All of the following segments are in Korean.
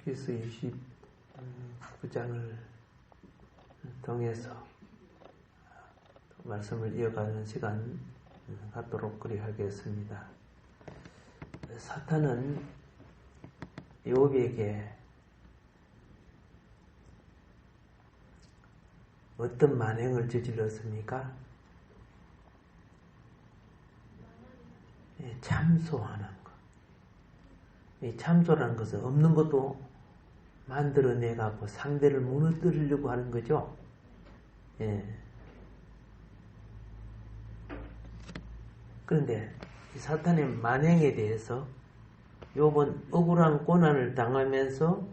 레비기스 29장을 통해서 말씀을 이어가는 시간 갖도록 그리하겠습니다. 사탄은 욥에게 어떤 만행을 저질렀습니까? 참소하는 것. 이 참소라는 것은 없는 것도 만들어내가고 상대를 무너뜨리려고 하는 거죠. 그런데 이 사탄의 만행에 대해서 욥은 억울한 고난을 당하면서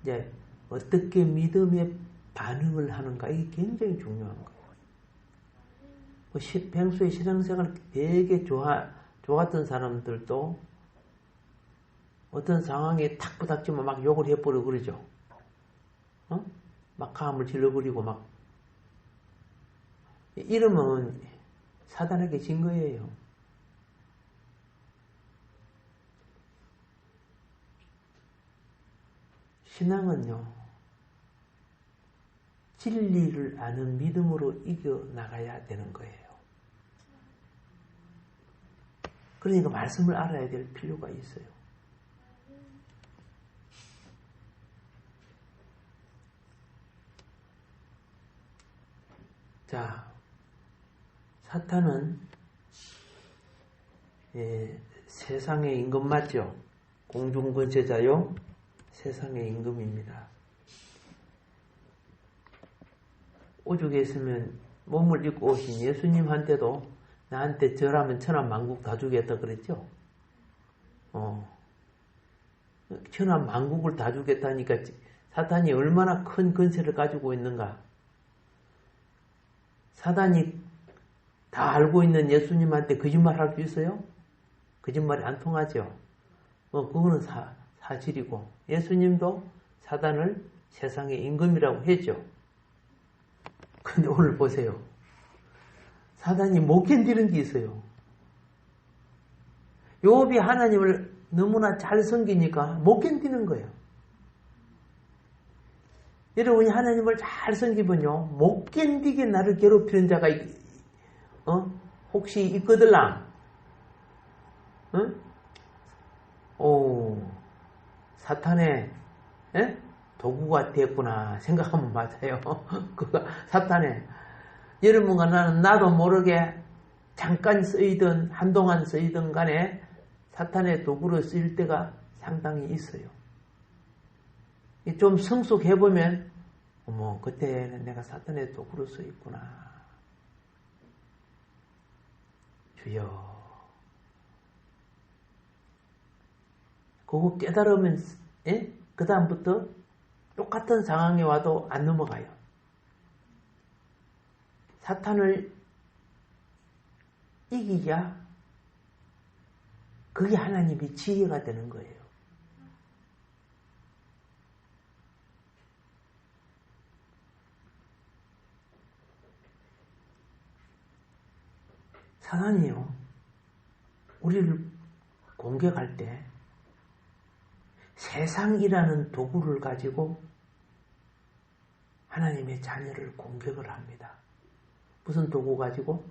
이제 어떻게 믿음의 반응을 하는가, 이게 굉장히 중요한 거예요. 평소에 신앙생활 되게 좋았던 사람들도 어떤 상황에 탁 부닥치면 막 욕을 해버리고 그러죠. 막 감을 질러버리고 막. 이러면 사단에게 진 거예요. 신앙은요, 진리를 아는 믿음으로 이겨나가야 되는 거예요. 그러니까 말씀을 알아야 될 필요가 있어요. 자, 사탄은 세상의 임금 맞죠? 공중권세자요, 세상의 임금입니다. 오죽에 있으면 몸을 입고 오신 예수님한테도 나한테 절하면 천하만국 다 주겠다 그랬죠? 천하만국을 다 주겠다니까 사탄이 얼마나 큰 권세를 가지고 있는가. 사탄이 다 알고 있는 예수님한테 거짓말 할 수 있어요? 거짓말이 안 통하죠. 그거는 사실이고, 예수님도 사탄을 세상의 임금이라고 했죠. 근데 오늘 보세요. 사탄이 못 견디는 게 있어요. 욥이 하나님을 너무나 잘 섬기니까 못 견디는 거예요. 여러분이 하나님을 잘 섬기면요, 못 견디게 나를 괴롭히는 자가 혹시 있거들랑? 사탄의 도구가 됐구나 생각하면 맞아요. 그가 사탄의, 여러분과 나도 모르게 잠깐 쓰이든 한동안 쓰이든 간에 사탄의 도구로 쓰일 때가 상당히 있어요. 좀 성숙해보면 그때는 내가 사탄의 도구로 쓰였구나. 주여. 그거 깨달으면 그 다음부터 똑같은 상황에 와도 안 넘어가요. 사탄을 이기자 그게 하나님의 지혜가 되는 거예요. 사탄이요, 우리를 공격할 때 세상이라는 도구를 가지고 하나님의 자녀를 공격을 합니다. 무슨 도구 가지고?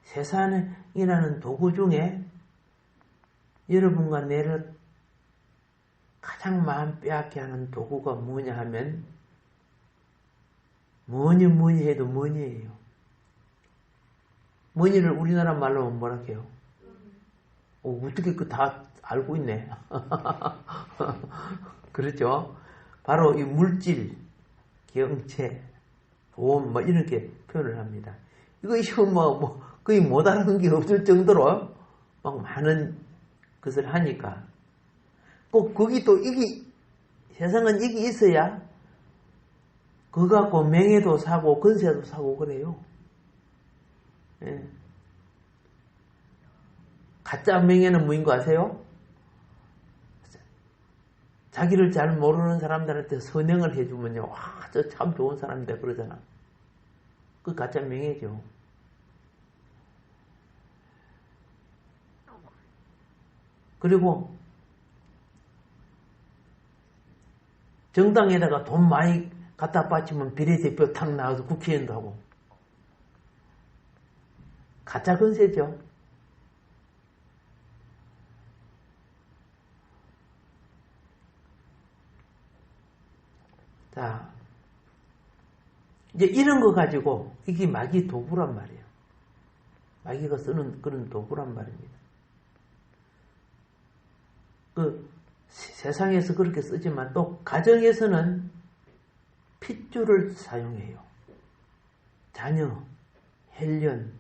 세상이라는 도구 중에 여러분과 내를 가장 마음 빼앗게 하는 도구가 뭐냐 하면 뭐니 해도 뭐니예요. 뭐니를 우리나라 말로 하면 뭐라 해요? 어떻게 다 알고 있네. 그렇죠? 바로 이 물질, 경체, 돈, 이렇게 표현을 합니다. 이거 거의 못 알아듣는 게 없을 정도로 막 많은 것을 하니까. 꼭 거기 또 세상은 이게 있어야 그거 갖고 명예도 사고 권세도 사고 그래요. 가짜 명예는 뭐인 거 아세요? 자기를 잘 모르는 사람들한테 선행을 해주면요, 저 참 좋은 사람이다 그러잖아. 그 가짜 명예죠. 그리고 정당에다가 돈 많이 갖다 바치면 비례대표 탁 나와서 국회의원도 하고. 가짜 건세죠. 자, 이제 이런 거 가지고 이게 마귀 도구란 말이에요. 마귀가 쓰는 그런 도구란 말입니다. 그 세상에서 그렇게 쓰지만 또 가정에서는 핏줄을 사용해요. 자녀, 혈연,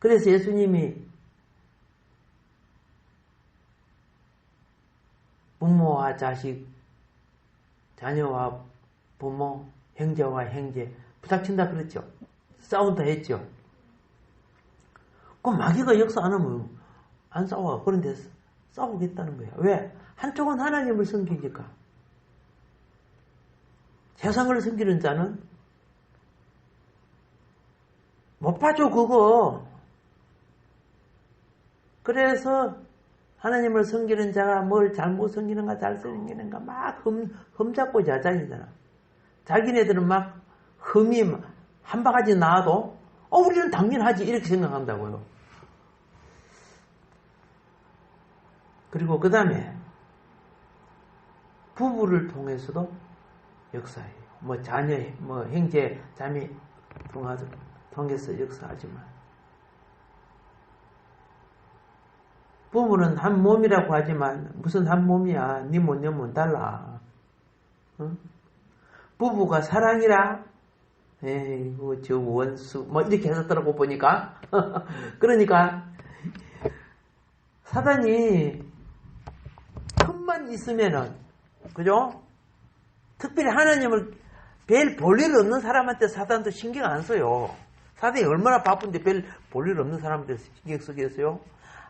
그래서 예수님이 부모와 자식, 자녀와 부모, 형제와 형제 부닥친다 그랬죠. 싸운다 했죠. 그럼 마귀가 역사 안 하면 안 싸워. 그런데 싸우겠다는 거야. 왜? 한쪽은 하나님을 섬기니까. 세상을 섬기는 자는 못 봐줘 그거. 그래서 하나님을 섬기는 자가 뭘 잘못 섬기는가 잘 섬기는가 막 흠잡고 자장이잖아. 자기네들은 막 흠이 한 바가지 나와도 우리는 당연하지 이렇게 생각한다고요. 그리고 그 다음에 부부를 통해서도 역사해요. 뭐 자녀, 뭐 형제, 자매 통해서 역사하지만 부부는 한 몸이라고 하지만 무슨 한 몸이야. 네 몸, 내 몸 달라. 응? 부부가 사랑이라. 에이구 저 원수 뭐 이렇게 해석더라고 보니까. 그러니까 사단이 흠만 있으면은 그죠? 특별히 하나님을 별 볼일 없는 사람한테 사단도 신경 안 써요. 사단이 얼마나 바쁜데 별 볼일 없는 사람한테 신경 쓰겠어요?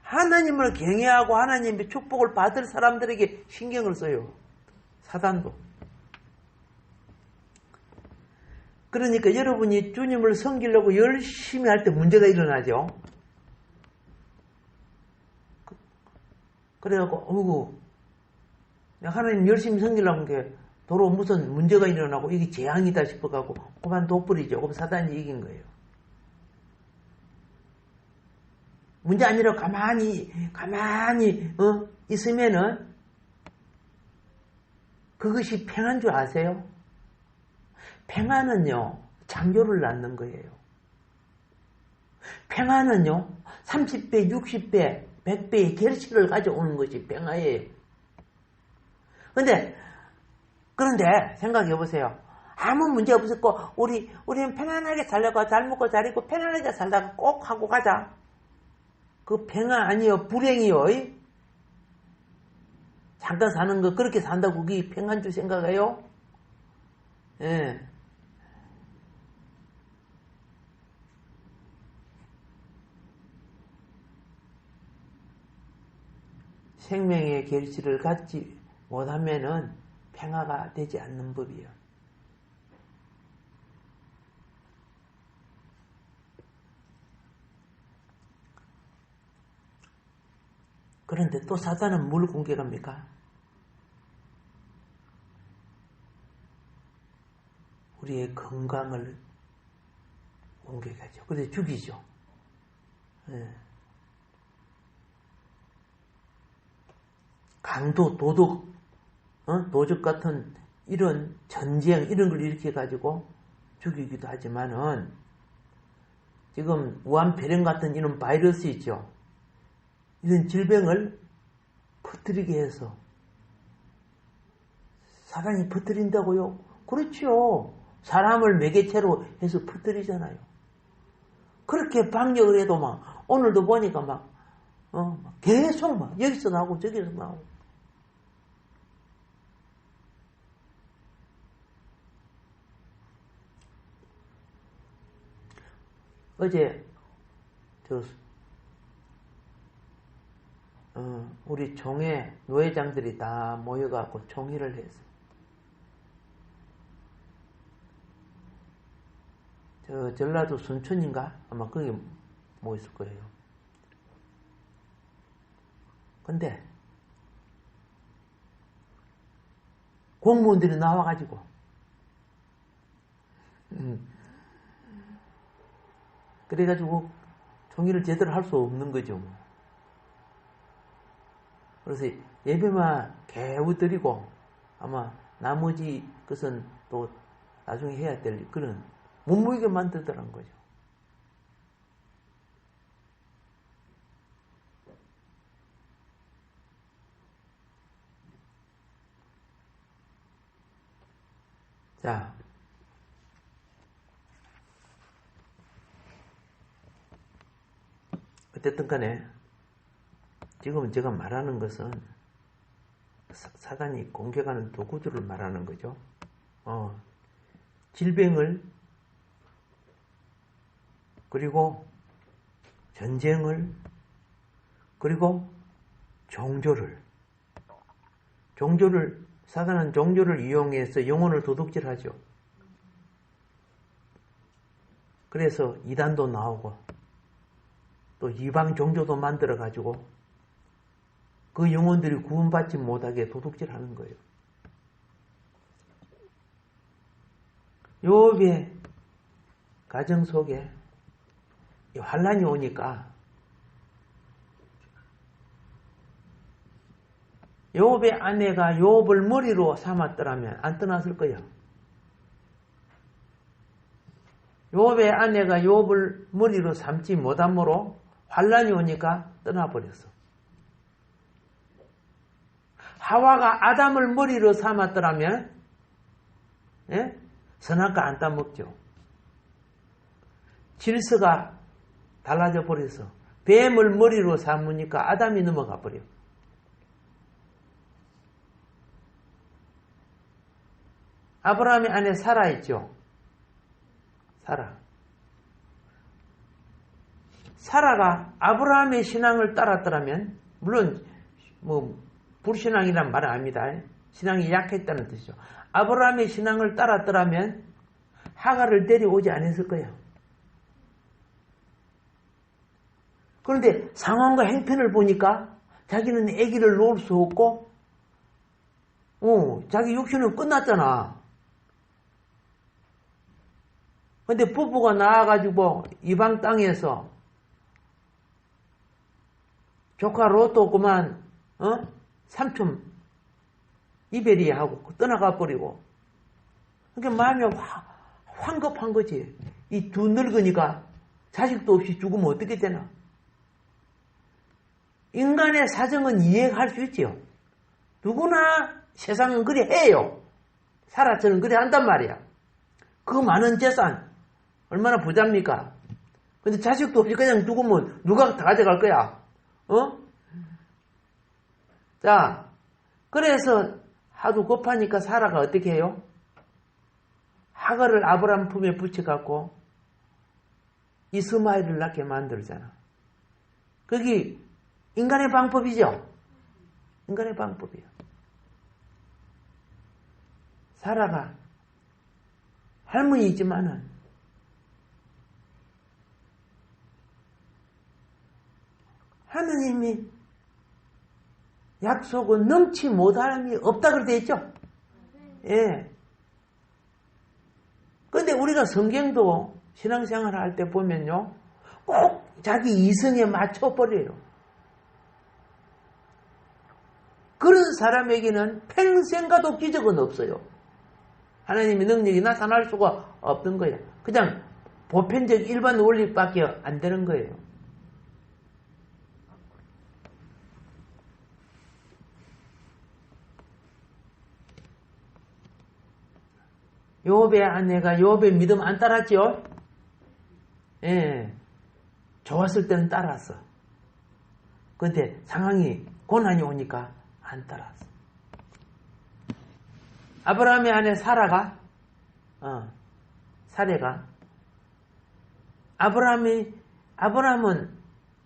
하나님을 경외하고 하나님의 축복을 받을 사람들에게 신경을 써요. 사단도. 그러니까 여러분이 주님을 섬기려고 열심히 할 때 문제가 일어나죠. 그래갖고 어이구 하나님 열심히 섬기려고 게 도로 무슨 문제가 일어나고 이게 재앙이다 싶어갖고 그만 돋버리죠. 그럼 사단이 이긴 거예요. 문제 아니라 가만히 있으면은 그것이 평안인 줄 아세요? 평안은요 창조를 낳는 거예요. 평안은요 30배, 60배, 100배의 결실을 가져오는 것이 평화예요. 그런데 생각해 보세요. 아무 문제 없었고 우리는 편안하게 살려고 잘 먹고 잘 입고 편안하게 살다가 꼭 하고 가자. 그 평화 아니요 불행이요. 잠깐 사는 거 그렇게 산다고 그게 평안인 줄 생각해요? 예. 생명의 결실을 갖지 못하면은 평화가 되지 않는 법이에요. 그런데 또 사단은 뭘 공격합니까? 우리의 건강을 공격하죠. 그래서 죽이죠. 예. 강도, 도적 같은 이런 전쟁, 이런 걸 일으켜가지고 죽이기도 하지만은 지금 우한폐렴 같은 이런 바이러스 있죠. 이런 질병을 퍼뜨리게 해서 사단이 퍼뜨린다고요? 그렇죠. 사람을 매개체로 해서 퍼뜨리잖아요. 그렇게 방역을 해도 막 오늘도 보니까 막 계속 막 여기서 나오고 저기서 나오고. 어제 우리 종회 노회장들이 다 모여갖고 총회를 했어요. 전라도 순천인가 아마 거기 모였을 거예요. 근데 공무원들이 나와가지고 그래가지고 총리를 제대로 할 수 없는 거죠. 그래서 예배만 개우 드리고 아마 나머지 것은 또 나중에 해야 될 그런 못 모이게 만들더란 거죠. 자, 어쨌든 간에 지금 제가 말하는 것은 사단이 공격하는 도구들을 말하는 거죠. 질병을, 그리고 전쟁을, 그리고 종교를 사단은 종교를 이용해서 영혼을 도둑질하죠. 그래서 이단도 나오고 또 이방 종교도 만들어 가지고 그 영혼들이 구원받지 못하게 도둑질하는 거예요. 욥의 가정 속에 환란이 오니까 욥의 아내가 욥을 머리로 삼았더라면 안 떠났을 거예요. 욥의 아내가 욥을 머리로 삼지 못함으로 환란이 오니까 떠나버렸어. 하와가 아담을 머리로 삼았더라면 선악과 안 따먹죠. 질서가 달라져 버려서 뱀을 머리로 삼으니까 아담이 넘어가 버려. 아브라함의 아내 사라 있죠. 사라가 아브라함의 신앙을 따랐더라면, 물론 불신앙이란 말은 아닙니다. 신앙이 약했다는 뜻이죠. 아브라함의 신앙을 따랐더라면 하가를 데려오지 않았을 거예요. 그런데 상황과 행편을 보니까 자기는 아기를 놓을 수 없고 자기 육신은 끝났잖아. 근데 부부가 나와가지고 이방 땅에서 조카 롯도 그만 삼촌 이별이 하고 떠나가 버리고, 그러니까 마음이 황급한 거지. 이 두 늙으니까 자식도 없이 죽으면 어떻게 되나. 인간의 사정은 이해할 수 있지요. 누구나 세상은 그래 해요. 사라처럼 그래 한단 말이야. 그 많은 재산 얼마나 부자입니까? 근데 자식도 없이 그냥 죽으면 누가 다 가져갈 거야? 자, 그래서 하도 급하니까 사라가 어떻게 해요? 하가를 아브람 품에 붙여갖고 이스마엘을 낳게 만들잖아. 그게 인간의 방법이죠. 인간의 방법이야. 사라가 할머니이지만은 하느님이 약속은 넘치 못함이 없다 그렇게 되어 있죠. 예. 근데 우리가 성경도 신앙생활 할 때 보면요, 꼭 자기 이성에 맞춰버려요. 그런 사람에게는 평생 가도 기적은 없어요. 하나님의 능력이 나타날 수가 없는 거예요. 그냥 보편적 일반 원리밖에 안 되는 거예요. 욥의 아내가 욥의 믿음 안 따랐죠? 예. 좋았을 때는 따랐어. 근데 상황이 고난이 오니까 안 따랐어. 아브라함의 아내 사라가, 사례가, 아브라함은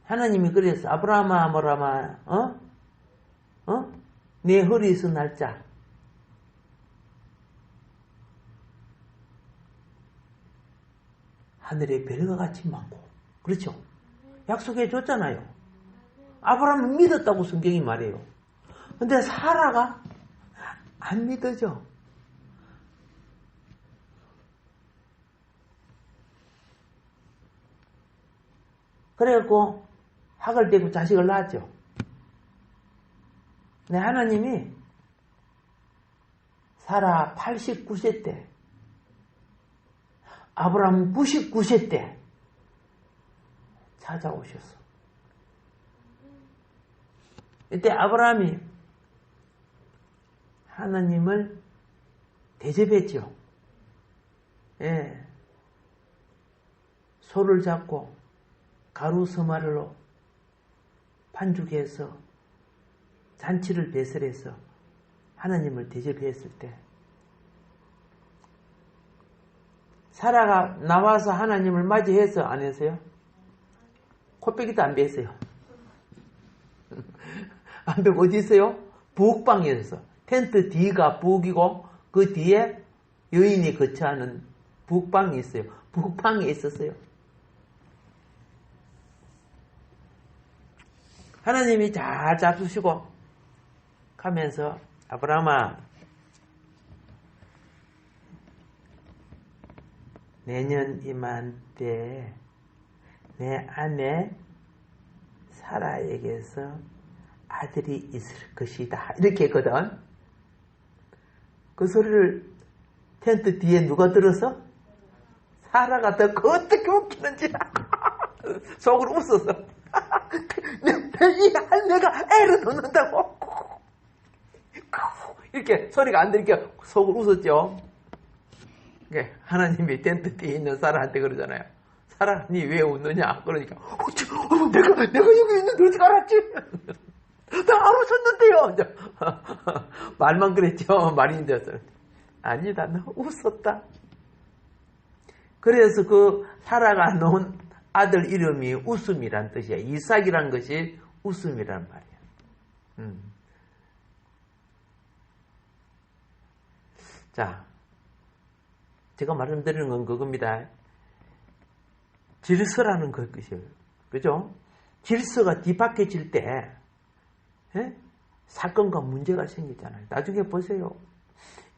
하나님이 그랬어. 아브라함아, 내 허리에서 날짜. 하늘의 별과 같이 많고. 그렇죠? 약속해 줬잖아요. 아브라함은 믿었다고 성경이 말해요. 근데 사라가 안 믿어져. 그래갖고 학을 떼고 자식을 낳았죠. 네, 하나님이 사라 89세 때, 아브라함 99세 때 찾아오셨어. 이때 아브라함이 하나님을 대접했죠. 예. 소를 잡고 가루 서마를로 반죽해서 잔치를 배설해서 하나님을 대접했을 때 사라가 나와서 하나님을 맞이해서 안 했어요? 코빼기도 안 뺐어요. 안 빼고 어디 있어요? 부엌방에 있었어. 텐트 뒤가 부엌이고 그 뒤에 여인이 거처하는 부엌방이 있어요. 부엌방에 있었어요. 하나님이 잘 잡수시고 가면서 아브라함아, 내년 이맘때 내 아내 사라에게서 아들이 있을 것이다. 이렇게 했거든. 그 소리를 텐트 뒤에 누가 들었어? 사라가 듣고 어떻게 웃기는지 속으로 웃었어. 이 할매가 애를 낳는다고 이렇게 소리가 안 들리게 속으로 웃었죠. 하나님이 텐트 뒤에 있는 사라한테 그러잖아요. 사라, 니 왜 웃느냐? 그러니까 내가 여기 있는 줄 알았지? 나 안 웃었는데요. 말만 그랬죠. 말인 줄 알았어요. 아니다, 나 웃었다. 그래서 그 사라가 놓은 아들 이름이 웃음이란 뜻이야. 이삭이란 것이 웃음이란 말이야. 자, 제가 말씀드리는 건 그겁니다. 질서라는 것이에요. 그죠? 질서가 뒤바뀌어질 때 사건과 문제가 생기잖아요. 나중에 보세요.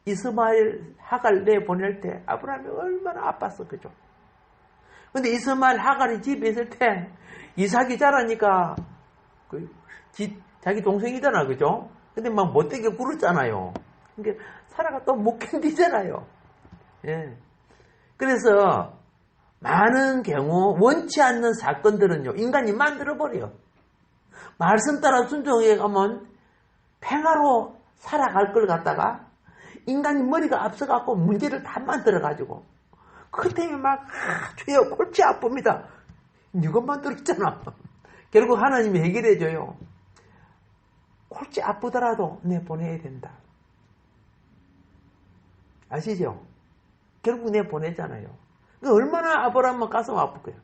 이스마엘 하갈 내보낼 때 아브라함이 얼마나 아팠어. 그죠? 근데 이스마엘 하갈이 집에 있을 때 이삭이 자라니까 자기 동생이잖아. 그죠? 근데 막 못되게 굴었잖아요. 그러니까 사라가 또 못 견디잖아요. 예. 그래서 많은 경우 원치 않는 사건들은요, 인간이 만들어버려요. 말씀 따라 순종해 가면 평화로 살아갈 걸 갖다가 인간이 머리가 앞서갖고 문제를 다 만들어가지고 그 때문에 막 주여 골치 아픕니다. 이것 만들었잖아. 결국 하나님이 해결해줘요. 골치 아프더라도 내보내야 된다. 아시죠? 결국 내보내잖아요. 얼마나 아브라함은 가슴 아플 거예요.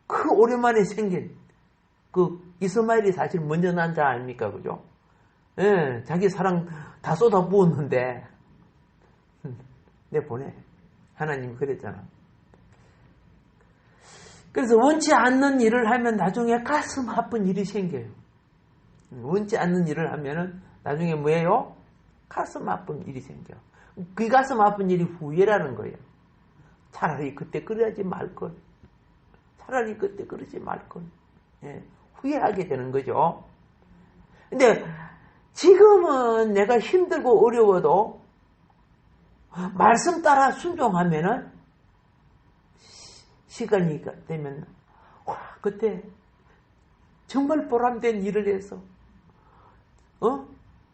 그 오랜만에 생긴 그 이스마엘이 사실 먼저 난 자 아닙니까? 그죠? 예, 자기 사랑 다 쏟아 부었는데 내보내. 하나님이 그랬잖아. 그래서 원치 않는 일을 하면 나중에 가슴 아픈 일이 생겨요. 원치 않는 일을 하면은 나중에 뭐예요? 가슴 아픈 일이 생겨. 그 가슴 아픈 일이 후회라는 거예요. 차라리 그때 그러지 말걸. 차라리 그때 그러지 말걸. 예, 후회하게 되는 거죠. 근데 지금은 내가 힘들고 어려워도 말씀 따라 순종하면은 시간이 되면 그때 정말 보람된 일을 해서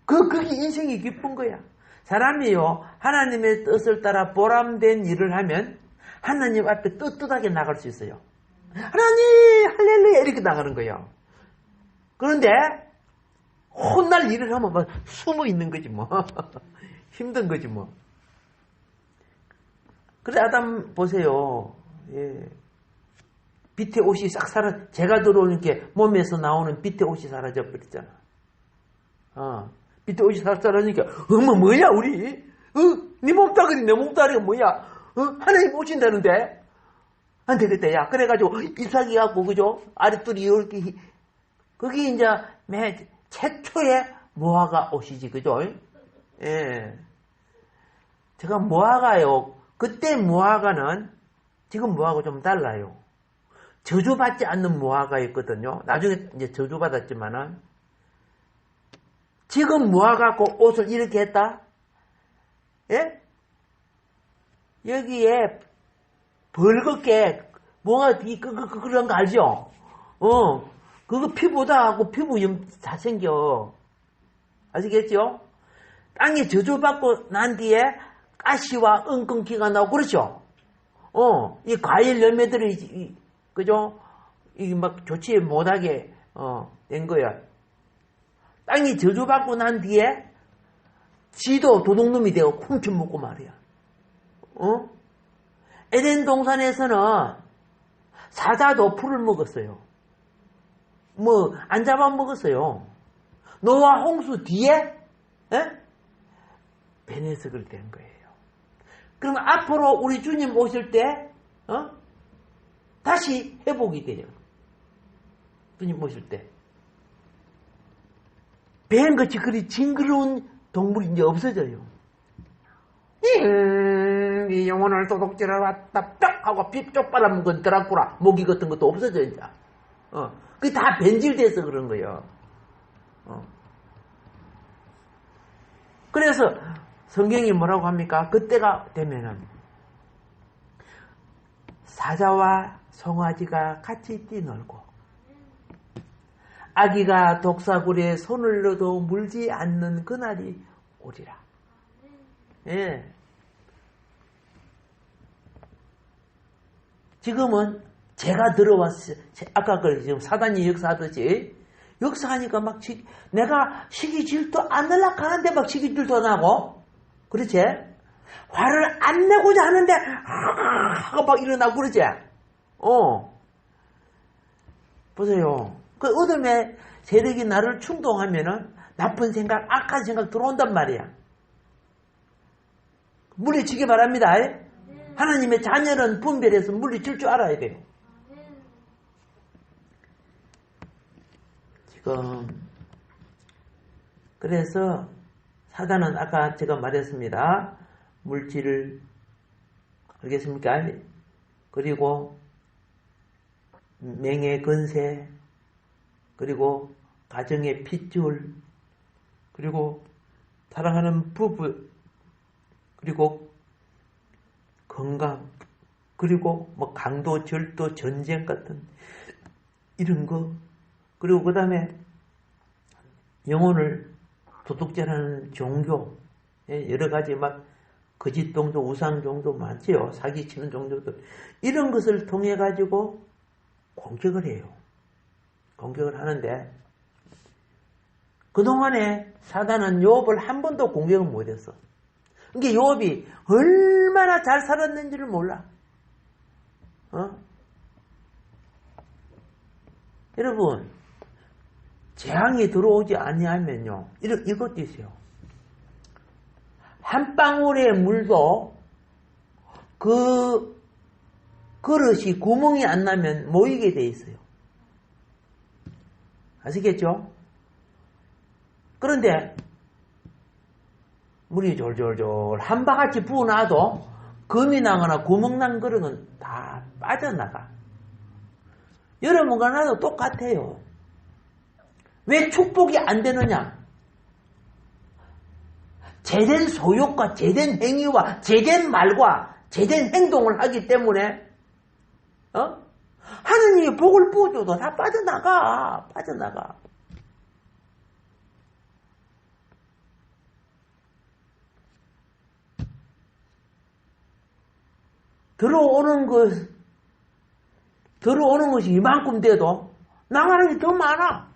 그게 인생이 기쁜 거야. 사람이요, 하나님의 뜻을 따라 보람된 일을 하면 하나님 앞에 떳떳하게 나갈 수 있어요. 하나님 할렐루야 이렇게 나가는 거예요. 그런데 혼날 일을 하면 막 숨어 있는 거지 뭐. 힘든 거지 뭐. 그래 아담 보세요. 예. 빛의 옷이 싹 제가 들어오니까 몸에서 나오는 빛의 옷이 사라져 버렸잖아. 빛의 옷이 싹 사라지니까 어머 뭐야 우리? 네 몸따구리 내 몸따구리가 뭐야? 하나님 오신다는데? 안 되겠다 야. 그래가지고 이삭이 갖고 그죠? 아랫돌이 이렇게 그게 이제 최초의 무화과 옷이지, 그죠? 예. 제가 무화과요. 그때 무화과는 지금 무화과 좀 달라요. 저주받지 않는 무화과였거든요. 나중에 이제 저주받았지만은 지금 무화과 옷을 이렇게 했다? 예? 여기에 벌겋게 뭐가 그런 거 알죠? 그거 피부다하고 피부염 다 생겨. 아시겠죠? 땅에 저주받고 난 뒤에 가시와 엉겅퀴가 나오고 그렇죠? 이 과일 열매들이 그죠? 이게 막 좋지 못하게 된 거야. 땅이 저주받고 난 뒤에 지도 도둑놈이 되고 훔쳐먹고 말이야. 에덴 동산에서는 사자도 풀을 먹었어요. 뭐 안 잡아먹었어요. 노아 홍수 뒤에 베네스가 된 거예요. 그럼 앞으로 우리 주님 오실 때 다시 회복이 돼요. 주님 오실 때. 뱀같이 그리 징그러운 동물이 이제 없어져요. 이 영혼을 도둑질하러 왔다 뿅 하고 삐쪽 빨아먹은 드라쿠라 모기 같은 것도 없어져 이제. 그게 다 변질돼서 그런 거예요. 그래서 성경이 뭐라고 합니까? 그때가 되면은 사자와 송아지가 같이 뛰놀고 아기가 독사굴에 손을 넣어도 물지 않는 그날이 오리라. 예. 지금은 제가 들어왔어요. 아까 지금 사단이 역사하듯이 역사하니까 막 내가 시기 질도 안 날락 하는데 막 시기 질도 나고 그렇지? 화를 안 내고자 하는데 하고 막 일어나고 그러지? 보세요. 그 어둠의 세력이 나를 충동하면은 나쁜 생각, 악한 생각 들어온단 말이야. 물리치기 바랍니다. 하나님의 자녀는 분별해서 물리칠 줄 알아야 돼요. 지금 그래서 사단은 아까 제가 말했습니다. 물질을 알겠습니까? 그리고 맹의 건세, 그리고 가정의 핏줄, 그리고 사랑하는 부부, 그리고 건강, 그리고 뭐 강도, 절도, 전쟁 같은 이런 거, 그리고 그 다음에 영혼을 도둑질하는 종교, 여러 가지 막 거짓 종교, 우상 종교 많지요. 사기치는 종교들. 이런 것을 통해 가지고 공격을 해요. 공격을 하는데 그동안에 사단은 욥을 한 번도 공격을 못했어. 그러니까 욥이 얼마나 잘 살았는지를 몰라. 여러분, 재앙이 들어오지 아니하면요, 이것도 있어요. 한 방울의 물도 그 그릇이 구멍이 안 나면 모이게 돼 있어요. 아시겠죠? 그런데 물이 졸졸졸 한 바가지 부어놔도 금이 나거나 구멍 난 그릇은 다 빠져나가. 여러분과 나도 똑같아요. 왜 축복이 안 되느냐? 제된 소욕과 제된 행위와 제된 말과 제된 행동을 하기 때문에 하느님이 복을 부어줘도 다 빠져나가. 들어오는 것이 이만큼 돼도 나가는 게 더 많아.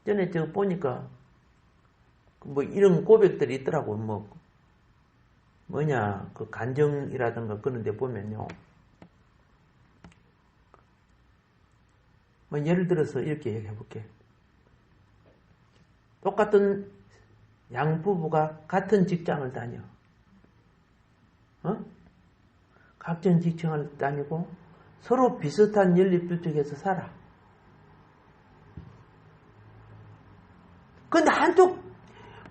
전에 저 보니까 뭐 이런 고백들이 있더라고. 뭐냐, 그 간정이라든가 그런 데 보면요. 뭐 예를 들어서 이렇게 얘기해 볼게. 똑같은 양부부가 같은 직장을 다녀. 같은 직장을 다니고 서로 비슷한 연립주택에서 살아. 근데 한쪽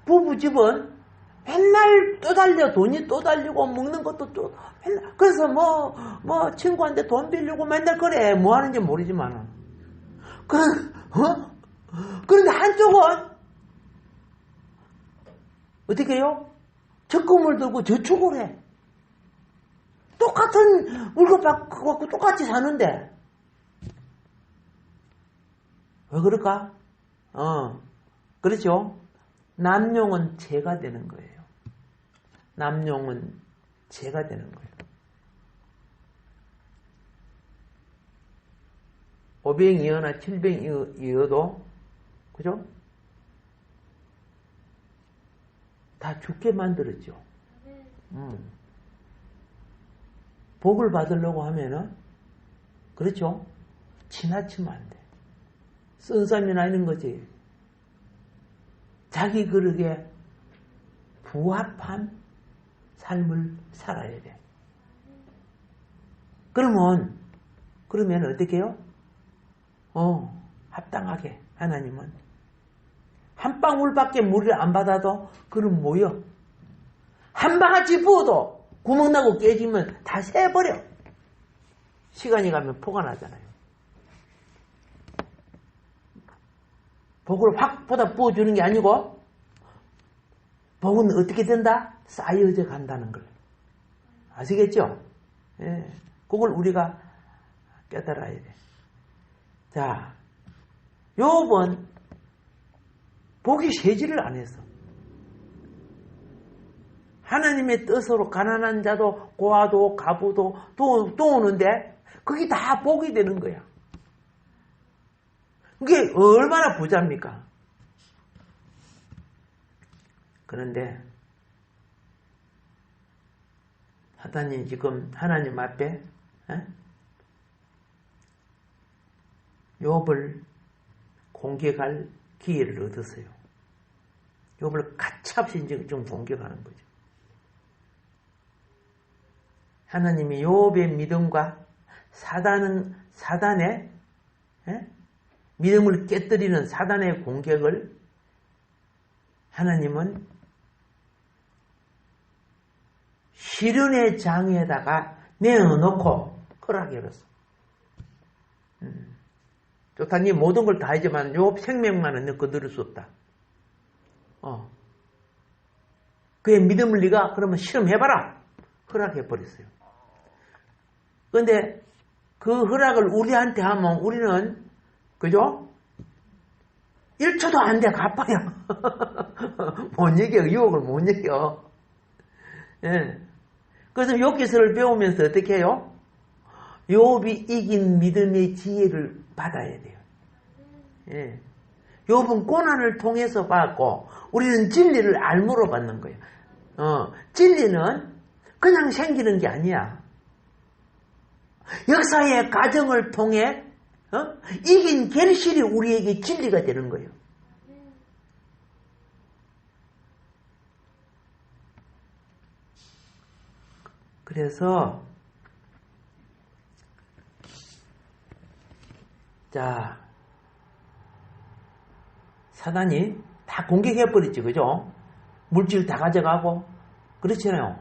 부부집은 맨날 또 달려. 돈이 또 달리고 먹는 것도 또 맨날. 그래서 뭐 친구한테 돈 빌리고 맨날 그래. 뭐 하는지 모르지만. 그런데 한쪽은 어떻게 해요? 적금을 들고 저축을 해. 똑같은 물건 갖고 똑같이 사는데. 왜 그럴까? 그렇죠? 남용은 죄가 되는 거예요. 남용은 죄가 되는 거예요. 500이어나 700이어도, 그죠? 다 죽게 만들었죠. 복을 받으려고 하면은, 그렇죠? 지나치면 안 돼. 쓴싸움이나 이런 거지. 자기 그릇에 부합한 삶을 살아야 돼. 그러면 어떻게 해요? 합당하게 하나님은 한 방울밖에 물을 안 받아도 그럼 뭐여? 한 방아찌 부어도 구멍나고 깨지면 다 새버려. 시간이 가면 포가 나잖아요. 복을 확 부어주는 게 아니고 복은 어떻게 된다? 쌓여져 간다는 걸. 아시겠죠? 예, 그걸 우리가 깨달아야 돼. 자, 욥은 복이 세지를 안 했어. 하나님의 뜻으로 가난한 자도 고아도 가부도 또 오는데 그게 다 복이 되는 거야. 그게 얼마나 부자입니까? 그런데 사단이 지금 하나님 앞에 욥을 공격할 기회를 얻었어요. 욥을 가차없이 좀 공격하는 거죠. 하나님이 욥의 믿음과 사단의 믿음을 깨뜨리는 사단의 공격을 하나님은 시련의 장에다가 내어놓고 허락해줬어. 좋다니 모든 걸 다 하지만 욥 생명만은 너 거두를 수 없다. 그의 믿음을 네가 그러면 실험해봐라. 허락해버렸어요. 그런데 그 허락을 우리한테 하면 우리는 그죠? 1초도 안 돼 갚아요. 못 이겨. 유혹을 못 이겨. 예. 그래서 욥기서를 배우면서 어떻게 해요? 욥이 이긴 믿음의 지혜를 받아야 돼요. 예. 욥은 고난을 통해서 받고 우리는 진리를 알므로 받는 거예요. 진리는 그냥 생기는 게 아니야. 역사의 과정을 통해 이긴 결실이 우리에게 진리가 되는 거예요. 그래서 자 사단이 다 공격해버렸지, 그죠? 물질 다 가져가고 그렇잖아요.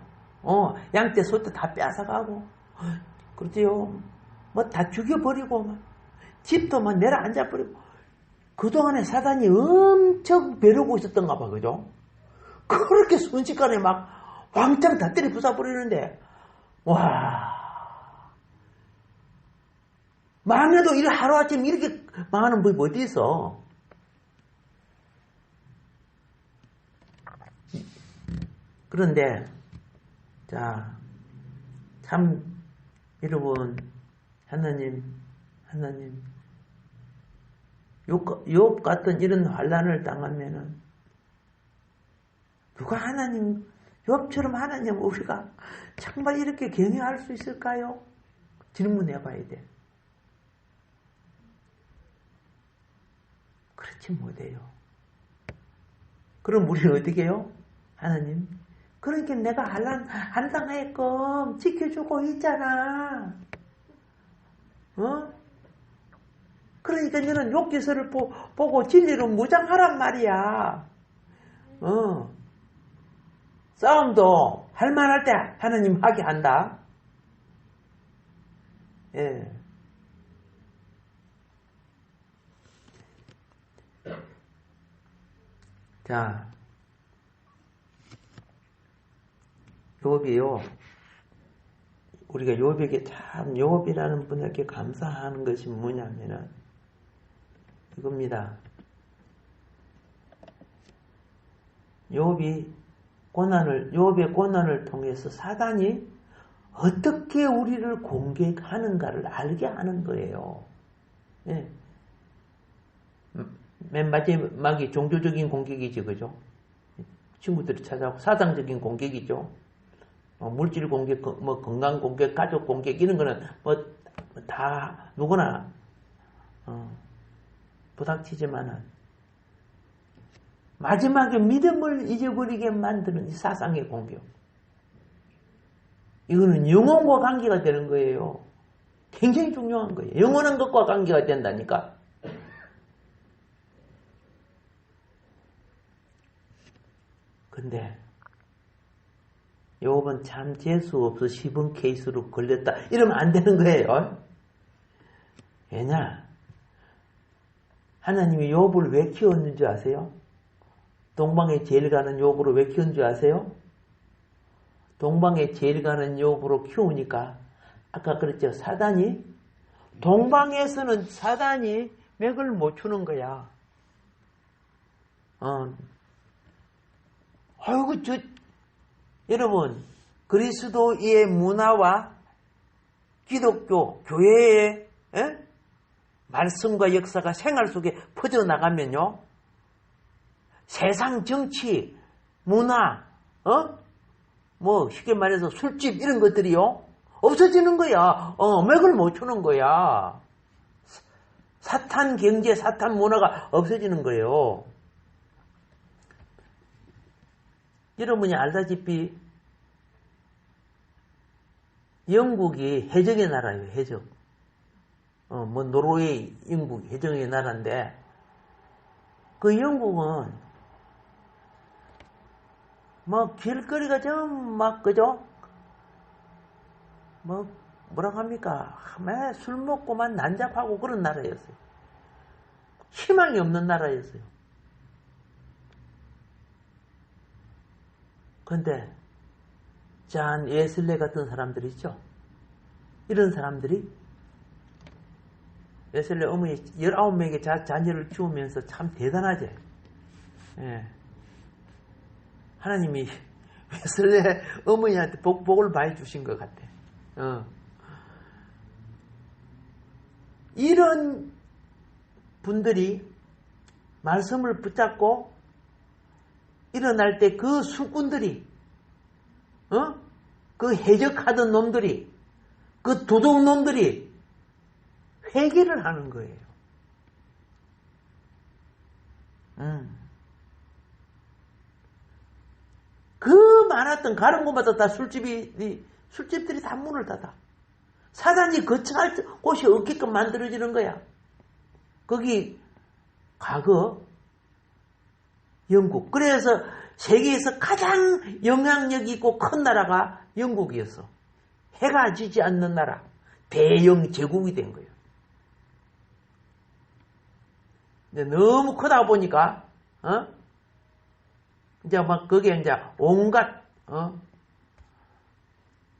양떼 소떼 다 뺏어가고 그렇지요. 뭐 다 죽여버리고 막 집도 막 내려앉아버리고 그동안에 사단이 엄청 벼르고 있었던가 봐, 그죠? 그렇게 순식간에 막 왕창 다 때려 부숴버리는데 와 망해도 하루아침 이렇게 망하는 법이 어디 있어? 그런데 자 참 여러분 하나님 욥 같은 이런 환난을 당하면은 누가 하나님 욥처럼 하나님 우리가 정말 이렇게 경외할 수 있을까요? 질문해 봐야 돼. 그렇지 못해요. 그럼 우리는 어떻게 해요? 하나님 그러니까 내가 환난 안 당하게끔 지켜주고 있잖아. 어? 그러니까 너는 욥기서를 보고 진리로 무장하란 말이야. 싸움도 할 만할 때 하나님 하게 한다. 예. 자, 욥이요. 우리가 욥에게 참 욥이라는 분에게 감사하는 것이 뭐냐면은 이겁니다. 욥의 고난을 통해서 사단이 어떻게 우리를 공격하는가를 알게 하는 거예요. 예. 맨 마지막이 종교적인 공격이지, 그죠? 친구들이 찾아오고 사상적인 공격이죠. 물질 공격, 뭐 건강 공격, 가족 공격 이런 거는 뭐 다 누구나 부닥치지만은 마지막에 믿음을 잊어버리게 만드는 이 사상의 공격. 이거는 영혼과 관계가 되는 거예요. 굉장히 중요한 거예요. 영원한 것과 관계가 된다니까. 근데 욥은 참 재수 없어 10원 케이스로 걸렸다. 이러면 안 되는 거예요. 왜냐? 하나님이 욥을 왜 키웠는 줄 아세요? 동방에 제일 가는 욥으로 왜 키운 줄 아세요? 동방에 제일 가는 욥으로 키우니까 아까 그랬죠. 사단이 동방에서는 사단이 맥을 못 추는 거야. 아이고 여러분 그리스도의 문화와 기독교 교회의 말씀과 역사가 생활 속에 퍼져나가면요. 세상 정치, 문화, 뭐 쉽게 말해서 술집 이런 것들이요. 없어지는 거야. 맥을 못 추는 거야. 사탄 경제, 사탄 문화가 없어지는 거예요. 여러분이 알다시피 영국이 해적의 나라예요. 해적. 뭐 노르웨이, 영국 해적의 나라인데 그 영국은 뭐 길거리가 좀 막 그죠? 뭐 뭐라고 합니까? 매 술 먹고만 난잡하고 그런 나라였어요. 희망이 없는 나라였어요. 근데 잔 웨슬레 같은 사람들 있죠? 이런 사람들이 웨슬레 어머니 19명의 자녀를 키우면서 참 대단하지. 예. 하나님이 웨슬레 어머니한테 복을 많이 주신 것 같아. 이런 분들이 말씀을 붙잡고 일어날 때 그 수꾼들이, 그 해적하던 놈들이, 그 도둑놈들이 회개를 하는 거예요. 그 많았던 가는 곳마다 다 술집들이 다 문을 닫아. 사단이 거처할 곳이 없게끔 만들어지는 거야. 거기 과거 영국. 그래서 세계에서 가장 영향력 있고 큰 나라가 영국이었어. 해가 지지 않는 나라. 대영 제국이 된 거예요. 근데 너무 크다 보니까, 이제 막 거기에 이제 온갖,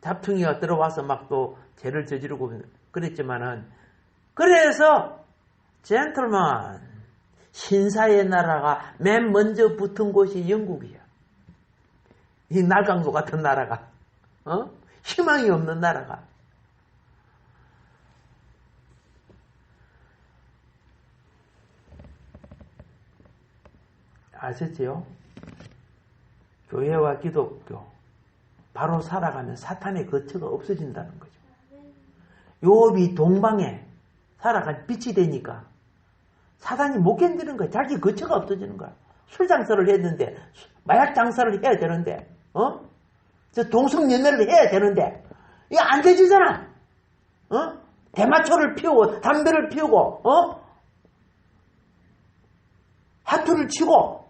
잡퉁이가 들어와서 막 또 죄를 저지르고 그랬지만은, 그래서, 젠틀만, 신사의 나라가 맨 먼저 붙은 곳이 영국이야. 이 날강도 같은 나라가, 희망이 없는 나라가. 아셨지요? 교회와 기독교 바로 살아가면 사탄의 거처가 없어진다는 거죠. 욥이 동방에 살아간 빛이 되니까 사단이 못 견디는 거야. 자기 거처가 없어지는 거야. 술 장사를 했는데, 마약 장사를 해야 되는데, 저 동성연애를 해야 되는데, 이거 안 되지잖아. 대마초를 피우고 담배를 피우고 하투를 치고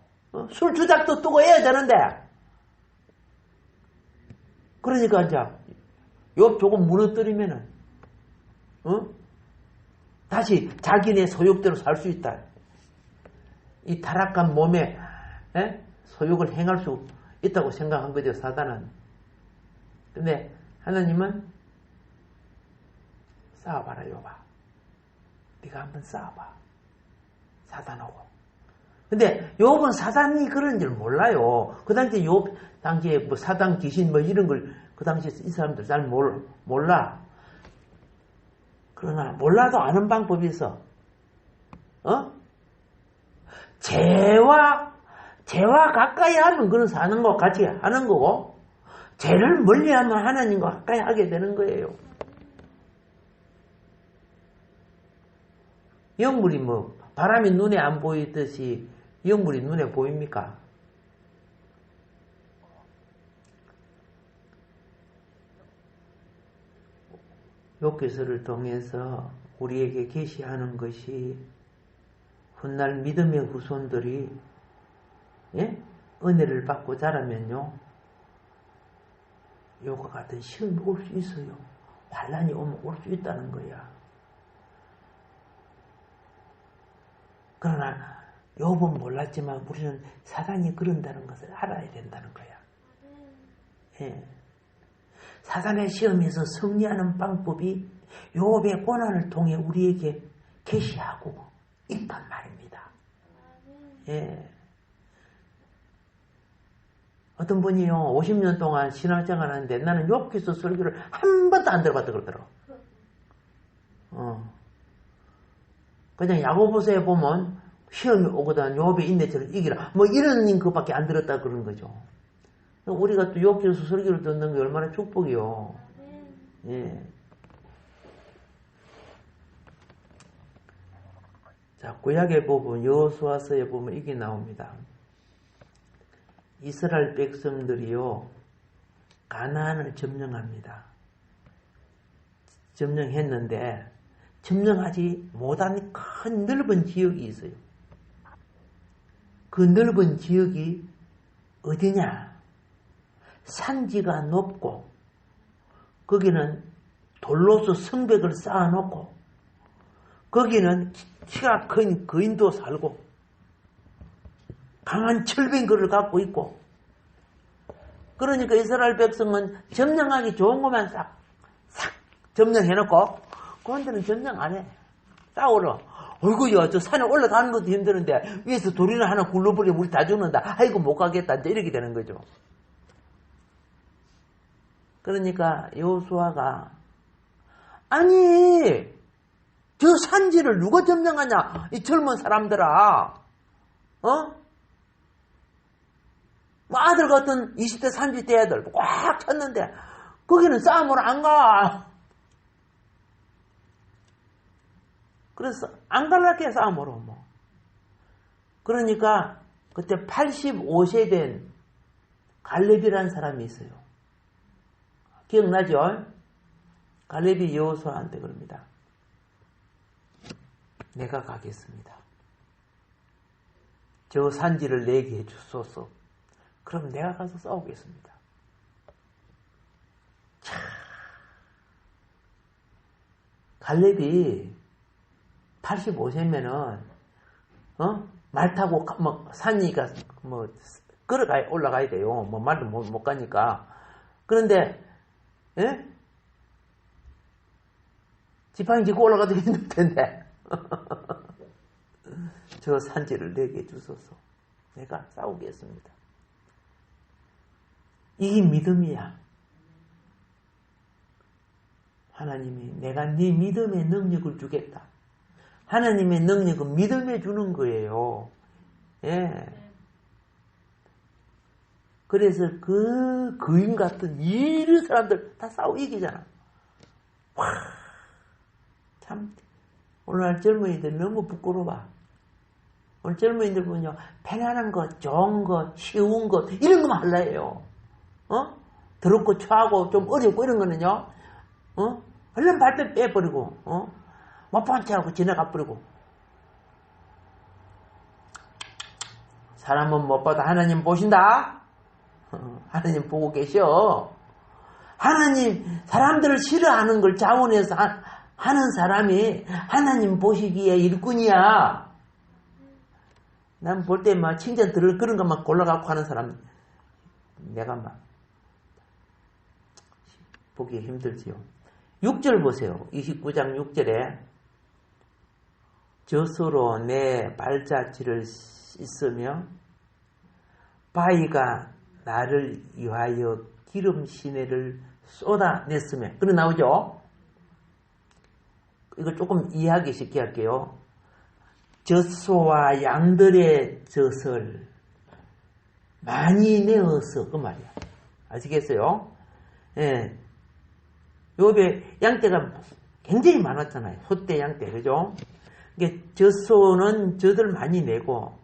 술 주작도 뜨고 해야 되는데 그러니까 이제 욥 조금 무너뜨리면은 다시 자기네 소욕대로 살 수 있다. 이 타락한 몸에 소욕을 행할 수 있다고 생각한 거죠, 사단은. 근데 하나님은 싸워봐라, 욥아. 네가 한번 싸워봐. 사단하고. 근데 욥은 사단이 그런 줄 몰라요. 그 당시에 욥 당시에 뭐 사단 귀신 뭐 이런 걸 그 당시에 이 사람들 잘 몰라. 그러나 몰라도 아는 방법이 있어. 죄와 가까이 하면 그런 사는 거 같이 하는 거고, 죄를 멀리 하면 하나님과 가까이 하게 되는 거예요. 영물이 뭐 바람이 눈에 안 보이듯이 영물이 눈에 보입니까? 욥기서를 통해서 우리에게 계시하는 것이 훗날 믿음의 후손들이 은혜를 받고 자라면요, 욥과 같은 시험이 올 수 있어요. 환난이 오면 올 수 있다는 거야. 그러나 욥은 몰랐지만 우리는 사단이 그런다는 것을 알아야 된다는 거야. 사단의 시험에서 승리하는 방법이 욥의 고난을 통해 우리에게 계시하고 있단 말입니다. 어떤 분이요, 50년 동안 신앙생활 하는데 나는 욥기서 설교를 한 번도 안 들어봤다 그러더라고. 그냥 야고보서에 보면 시험이 오거든 욥의 인내처럼 이기라 뭐 이런 것밖에 안 들었다 그러는 거죠. 우리가 또 욥기서 설교를 듣는 게 얼마나 축복이요. 자, 구약에 보면 여호수아서에 보면 이게 나옵니다. 이스라엘 백성들이요, 가나안을 점령합니다. 점령했는데 점령하지 못한 큰 넓은 지역이 있어요. 그 넓은 지역이 어디냐? 산지가 높고 거기는 돌로서 성벽을 쌓아놓고 거기는 키가 큰 거인도 살고 강한 철병거를 갖고 있고, 그러니까 이스라엘 백성은 점령하기 좋은 것만 싹 점령해놓고 그런데는 점령 안 해. 싸우러. 어이구야, 저 산에 올라가는 것도 힘드는데 위에서 돌이나 하나 굴러버리면 우리 다 죽는다. 아이고 못 가겠다. 이제 이렇게 되는 거죠. 그러니까 여호수아가 아니 저 산지를 누가 점령하냐, 이 젊은 사람들아. 뭐 아들 같은 20대 30대 애들 꽉 찼는데 거기는 싸움으로 안 가. 그래서 안 갈라게 싸움으로 뭐. 그러니까 그때 85세 된 갈렙이라는 사람이 있어요. 기억나죠? 갈렙이 여호수아한테 그럽니다. 내가 가겠습니다. 저 산지를 내게 해주소서. 그럼 내가 가서 싸우겠습니다. 차, 갈렙이 85세면은 말 타고 뭐 산이니까 뭐 걸어가 올라가야 돼요. 뭐 말도 못 가니까. 그런데 지팡이 짚고 올라가도 힘들 텐데 저 산지를 내게 주소서. 내가 싸우겠습니다. 이게 믿음이야. 하나님이 내가 네 믿음의 능력을 주겠다. 하나님의 능력은 믿음에 주는 거예요. 그래서 그 거인 같은 이런 사람들 다 싸우고 이기잖아. 와, 참 오늘날 젊은이들 너무 부끄러워. 오늘 젊은이들 보면요, 편안한 것, 좋은 것, 쉬운 것 이런 거만 할라 해요. 더럽고 추하고 좀 어렵고 이런 거는요, 얼른 발빼 빼버리고 못 본 채하고 지나가 버리고. 사람은 못 봐도 하나님 보신다. 하나님 보고 계셔. 하나님 사람들을 싫어하는 걸 자원해서 하는 사람이 하나님 보시기에 일꾼이야. 난 볼 때 막 칭찬 들을 그런 것만 골라갖고 하는 사람 내가 막 보기 힘들지요. 6절 보세요. 29장 6절에 젖소로 내 발자취를 씻으며 바위가 나를 위하여 기름 시내를 쏟아냈으며. 그래 나오죠. 이거 조금 이해하기 쉽게 할게요. 젖소와 양들의 젖을 많이 내어서 그 말이야. 아시겠어요? 예. 요배 양떼가 굉장히 많았잖아요. 소떼, 양떼, 그죠? 이게 젖소는 젖을 많이 내고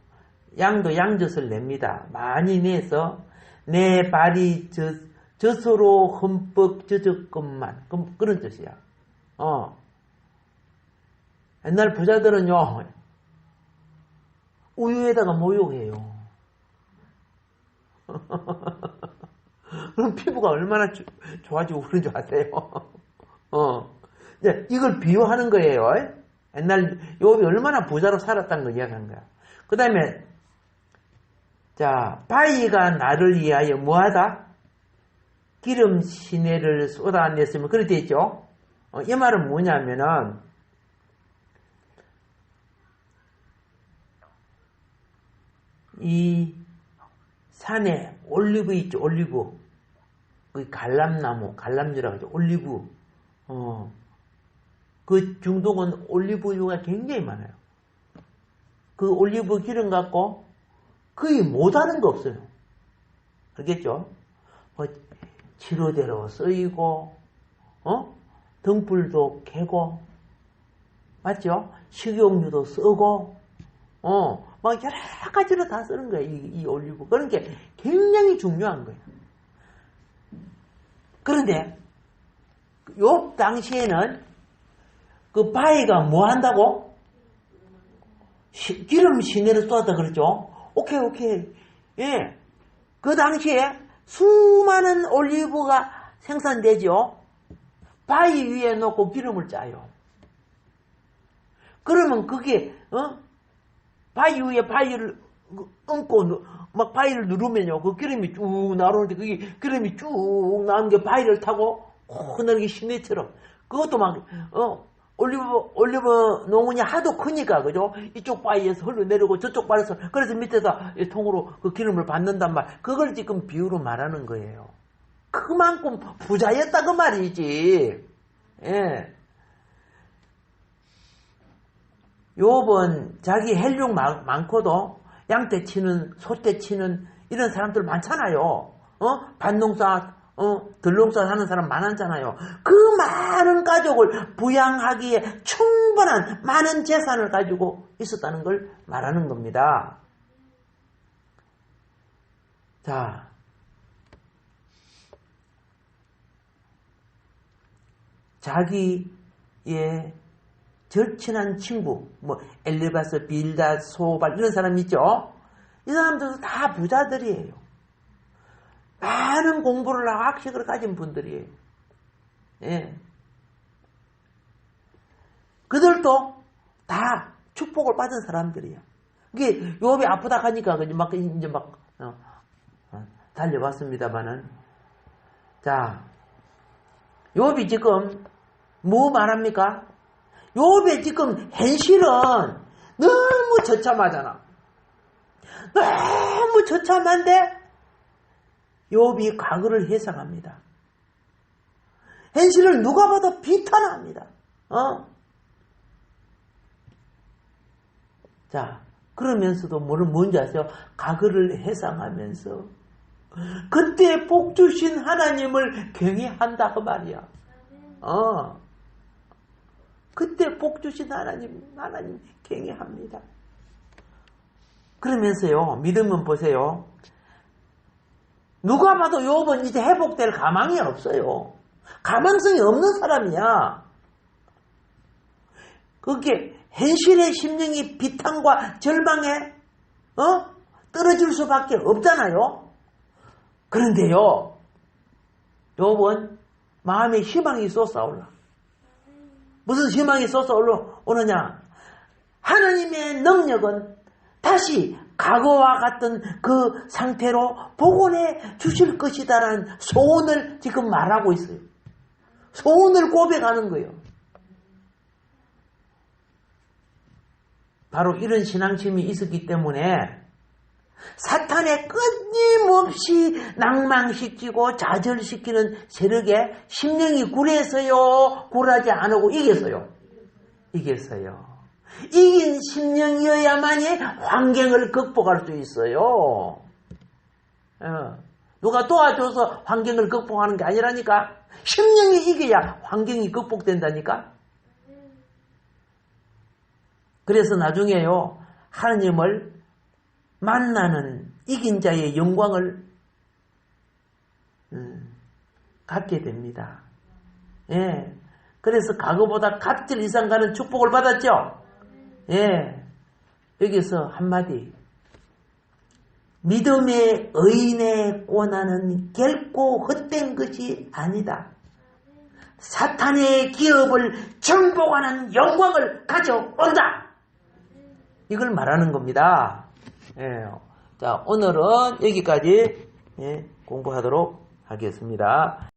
양도 양젖을 냅니다. 많이 내서 내 발이 젖소로 흠뻑 젖었건만. 그런 뜻이야. 옛날 부자들은요, 우유에다가 모욕해요. 그럼 피부가 얼마나 좋아지고 그런 줄 아세요? 이걸 비유하는 거예요. 옛날 욥이 얼마나 부자로 살았다는 걸 이야기하는 거야. 그 다음에 자, 바위가 나를 위하여 뭐하다? 기름 시내를 쏟아냈으면 그렇게 있죠. 이 말은 뭐냐면은 이 산에 올리브 있죠. 올리브. 그 갈람나무, 갈람주라고 하죠. 올리브. 그 중동은 올리브유가 굉장히 많아요. 그 올리브 기름 갖고 거의 못하는 거 없어요. 알겠죠? 치료제로 쓰이고, 등불도 캐고, 맞죠? 식용유도 쓰고, 막 여러 가지로 다 쓰는 거예요. 이 올리브. 그런 게 굉장히 중요한 거예요. 그런데 요 당시에는 그 바위가 뭐 한다고? 기름 시내를 쏟았다 그랬죠. 오케이. 예. 그 당시에 수많은 올리브가 생산되죠. 바위 위에 놓고 기름을 짜요. 그러면 그게 바위 위에 바위를 얹고 막 바위를 누르면요, 그 기름이 쭉 나오는데 그게 기름이 쭉 나오는 게 바위를 타고 흐르게 시내처럼. 그것도 막 올리브 농원이 하도 크니까, 그죠? 이쪽 바위에서 흘러내리고 저쪽 바위에서, 그래서 밑에다 통으로 그 기름을 받는단 말. 그걸 지금 비유로 말하는 거예요. 그만큼 부자였다 그 말이지. 예. 욥은 자기 헬륨 많고도 양떼 치는, 소떼 치는 이런 사람들 많잖아요. 밭농사, 들농사 하는 사람 많았잖아요. 그 많은 가족을 부양하기에 충분한 많은 재산을 가지고 있었다는 걸 말하는 겁니다. 자, 자기의 절친한 친구, 엘리바스, 빌다, 소발 이런 사람 있죠? 이 사람들도 다 부자들이에요. 많은 공부를 하고 학식을 가진 분들이에요. 예. 그들도 다 축복을 받은 사람들이야. 이게 욥이 아프다 하니까 이제 막 달려봤습니다만은, 자, 욥이 지금 뭐 말합니까? 욥의 지금 현실은 너무 처참하잖아. 너무 처참한데 욥이 과거를 회상합니다. 현실을 누가 봐도 비탄합니다. 자, 그러면서도 뭔지 아세요? 과거를 회상하면서 그때 복 주신 하나님을 경외한다 그 말이야. 그때 복 주신 하나님 경외합니다. 그러면서요, 믿으면 보세요. 누가 봐도 욥은 이제 회복될 가망이 없어요. 가망성이 없는 사람이야. 그게 현실의 심령이 비탄과 절망에 떨어질 수밖에 없잖아요. 그런데요, 욥은 마음에 희망이 솟아올라. 무슨 희망이 솟아오르냐? 하느님의 능력은 다시 과거와 같은 그 상태로 복원해 주실 것이다라는 소원을 지금 말하고 있어요. 소원을 고백하는 거예요. 바로 이런 신앙심이 있었기 때문에 사탄의 끊임없이 낭망시키고 좌절시키는 세력에 심령이 굴해서요, 굴하지 않고 이겼어요. 이긴 심령이어야만이 환경을 극복할 수 있어요. 누가 도와줘서 환경을 극복하는 게 아니라니까. 심령이 이겨야 환경이 극복된다니까. 그래서 나중에요, 하나님을 만나는 이긴 자의 영광을 갖게 됩니다. 예. 그래서 과거보다 갑질 이상 가는 축복을 받았죠. 예. 여기서 한마디. 믿음의 의인의 고난은 결코 헛된 것이 아니다. 사탄의 기업을 정복하는 영광을 가져온다. 이걸 말하는 겁니다. 예. 자, 오늘은 여기까지 공부하도록 하겠습니다.